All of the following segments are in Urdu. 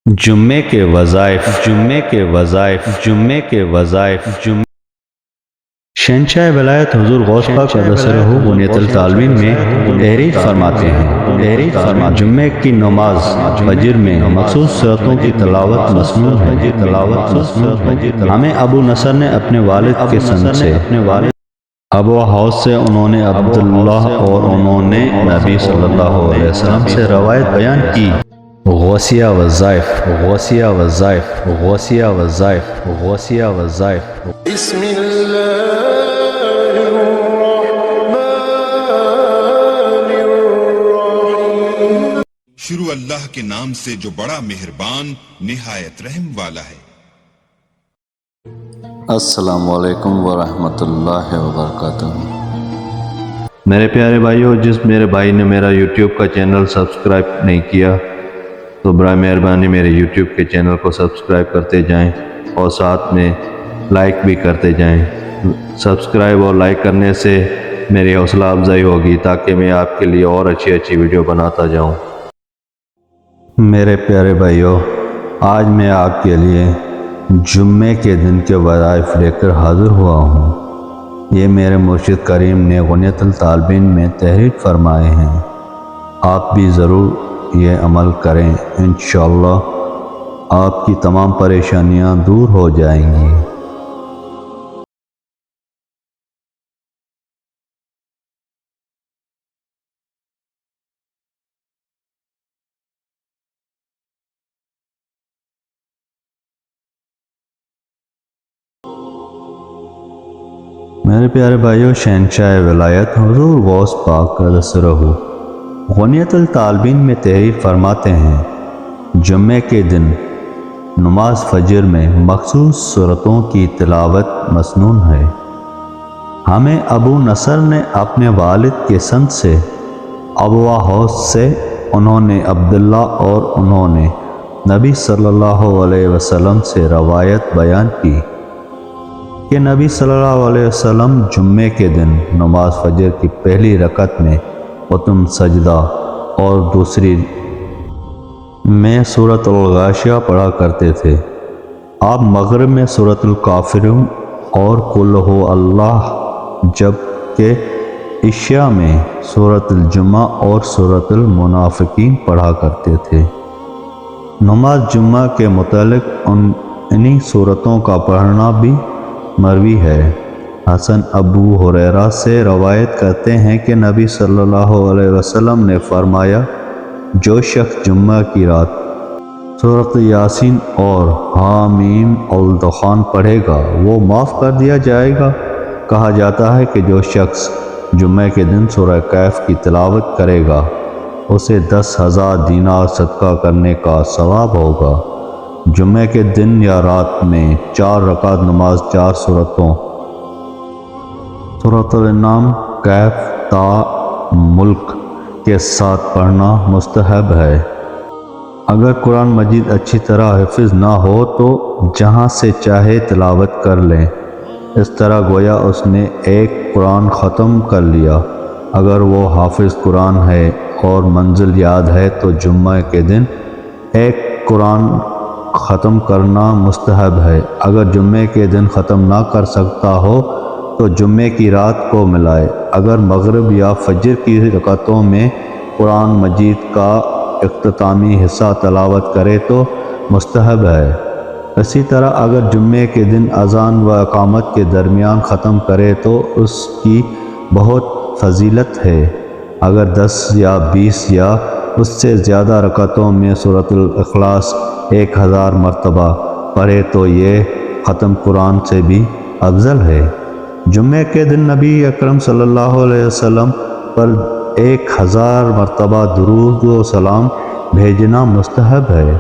جمعے کے وظائف شہنشاہ ولایت حضور غوث پاک قدس سرہ بنیت الطالبین میں تحریر فرماتے ہیں جمعے کی نماز فجر میں مخصوص صورتوں کی تلاوت مسنون ہے۔ ہمیں ابو نصر نے اپنے والد کے سند سے ابو حوض سے انہوں نے عبداللہ اور انہوں نے نبی صلی اللہ علیہ وسلم سے روایت بیان کی۔ غوثیہ وظائف بسم اللہ شروع اللہ کے نام سے جو بڑا مہربان نہایت رحم والا ہے۔ السلام علیکم ورحمۃ اللہ وبرکاتہ۔ میرے پیارے بھائیو، جس میرے بھائی نے میرا یوٹیوب کا چینل سبسکرائب نہیں کیا تو برائے مہربانی میرے یوٹیوب کے چینل کو سبسکرائب کرتے جائیں اور ساتھ میں لائک بھی کرتے جائیں۔ سبسکرائب اور لائک کرنے سے میری حوصلہ افزائی ہوگی تاکہ میں آپ کے لیے اور اچھی ویڈیو بناتا جاؤں۔ میرے پیارے بھائیو، آج میں آپ کے لیے جمعے کے دن کے وظائف لے کر حاضر ہوا ہوں۔ یہ میرے مرشد کریم نے بنیت الطالبین میں تحریر فرمائے ہیں۔ آپ بھی ضرور یہ عمل کریں، انشاءاللہ آپ کی تمام پریشانیاں دور ہو جائیں گی۔ میرے پیارے بھائیو، شہنشاہ ولایت حضور غوث پاک قدس سرہ بنیت الطالبین میں تحریر فرماتے ہیں جمعے کے دن نماز فجر میں مخصوص صورتوں کی تلاوت مسنون ہے۔ ہمیں ابو نصر نے اپنے والد کے سند سے ابو حوض سے انہوں نے عبداللہ اور انہوں نے نبی صلی اللہ علیہ وسلم سے روایت بیان کی کہ نبی صلی اللہ علیہ وسلم جمعے کے دن نماز فجر کی پہلی رکعت میں قطم سجدہ اور دوسری میں سورۃ الغاشیہ پڑھا کرتے تھے۔ آپ مغرب میں سورۃ الکافرون اور قل ھو اللہ، جبکہ عشاء میں سورۃ الجمعہ اور سورۃ المنافقین پڑھا کرتے تھے۔ نماز جمعہ کے متعلق انہی سورتوں کا پڑھنا بھی مروی ہے۔ حسن ابو ہریرہ سے روایت کرتے ہیں کہ نبی صلی اللہ علیہ وسلم نے فرمایا، جو شخص جمعہ کی رات سورۃ یاسین اور حامیم الدخان پڑھے گا وہ معاف کر دیا جائے گا۔ کہا جاتا ہے کہ جو شخص جمعہ کے دن سورہ کہف کی تلاوت کرے گا اسے 10,000 دینار صدقہ کرنے کا ثواب ہوگا۔ جمعہ کے دن یا رات میں 4 رکعت نماز 4 سورتوں سورۃ الانعام، کہف تا ملک کے ساتھ پڑھنا مستحب ہے۔ اگر قرآن مجید اچھی طرح حفظ نہ ہو تو جہاں سے چاہے تلاوت کر لیں، اس طرح گویا اس نے ایک قرآن ختم کر لیا۔ اگر وہ حافظ قرآن ہے اور منزل یاد ہے تو جمعہ کے دن ایک قرآن ختم کرنا مستحب ہے۔ اگر جمعے کے دن ختم نہ کر سکتا ہو تو جمعے کی رات کو ملائے۔ اگر مغرب یا فجر کی رکعتوں میں قرآن مجید کا اختتامی حصہ تلاوت کرے تو مستحب ہے۔ اسی طرح اگر جمعے کے دن اذان و اقامت کے درمیان ختم کرے تو اس کی بہت فضیلت ہے۔ اگر 10 یا 20 یا اس سے زیادہ رکعتوں میں سورۃ الاخلاص 1000 مرتبہ پڑھے تو یہ ختم قرآن سے بھی افضل ہے۔ جمعے کے دن نبی اکرم صلی اللہ علیہ وسلم پر 1000 مرتبہ درود و سلام بھیجنا مستحب ہے۔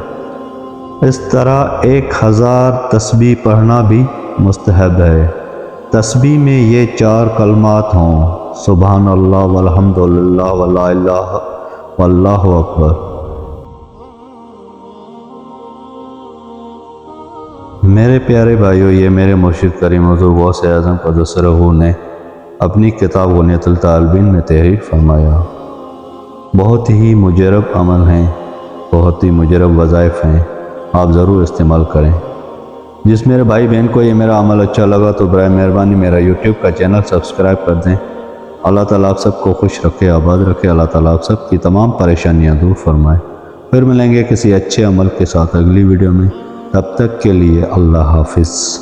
اس طرح 1000 تسبیح پڑھنا بھی مستحب ہے۔ تسبیح میں یہ 4 کلمات ہوں: سبحان اللہ والحمد للہ ولا الہ واللہ اکبر۔ میرے پیارے بھائیو، یہ میرے مرشد کریم حضور غوث اعظم قدس سرہ نے اپنی کتاب بنیت الطالبین میں تحریر فرمایا۔ بہت ہی مجرب عمل ہیں، بہت ہی مجرب وظائف ہیں۔ آپ ضرور استعمال کریں۔ جس میرے بھائی بہن کو یہ میرا عمل اچھا لگا تو برائے مہربانی میرا یوٹیوب کا چینل سبسکرائب کر دیں۔ اللہ تعالیٰ آپ سب کو خوش رکھے، آباد رکھے۔ اللہ تعالیٰ آپ سب کی تمام پریشانیاں دور فرمائے۔ پھر ملیں گے کسی اچھے عمل کے ساتھ اگلی ویڈیو میں، تب تک کے لیے اللہ حافظ۔